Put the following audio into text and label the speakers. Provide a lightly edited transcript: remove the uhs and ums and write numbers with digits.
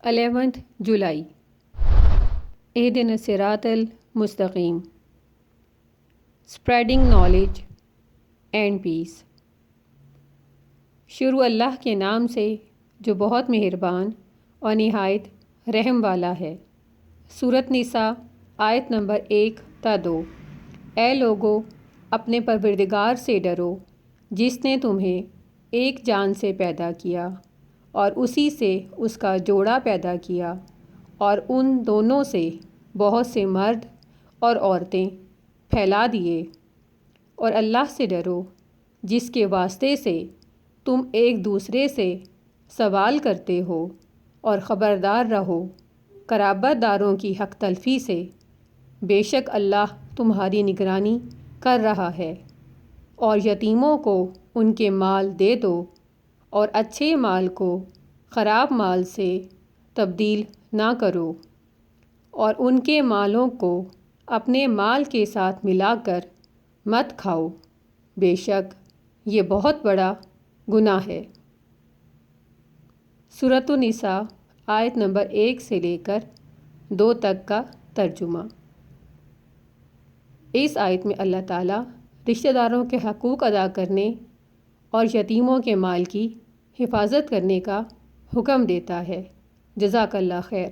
Speaker 1: 11 جولائی۔ اہدنا الصراط المستقیم، spreading knowledge and peace. شروع اللہ کے نام سے جو بہت مہربان اور نہایت رحم والا ہے۔ سورۃ نساء آیت نمبر 1 تا 2۔ اے لوگو، اپنے پروردگار سے ڈرو جس نے تمہیں ایک جان سے پیدا کیا اور اسی سے اس کا جوڑا پیدا کیا، اور ان دونوں سے بہت سے مرد اور عورتیں پھیلا دیے، اور اللہ سے ڈرو جس کے واسطے سے تم ایک دوسرے سے سوال کرتے ہو، اور خبردار رہو قرابت داروں کی حق تلفی سے، بے شک اللہ تمہاری نگرانی کر رہا ہے۔ اور یتیموں کو ان کے مال دے دو، اور اچھے مال کو خراب مال سے تبدیل نہ کرو، اور ان کے مالوں کو اپنے مال کے ساتھ ملا کر مت کھاؤ، بے شک یہ بہت بڑا گناہ ہے۔ سورۃ النساء آیت نمبر 1 سے لے کر 2 تک کا ترجمہ۔ اس آیت میں اللہ تعالیٰ رشتہ داروں کے حقوق ادا کرنے اور یتیموں کے مال کی حفاظت کرنے کا حکم دیتا ہے۔ جزاک اللہ خیر۔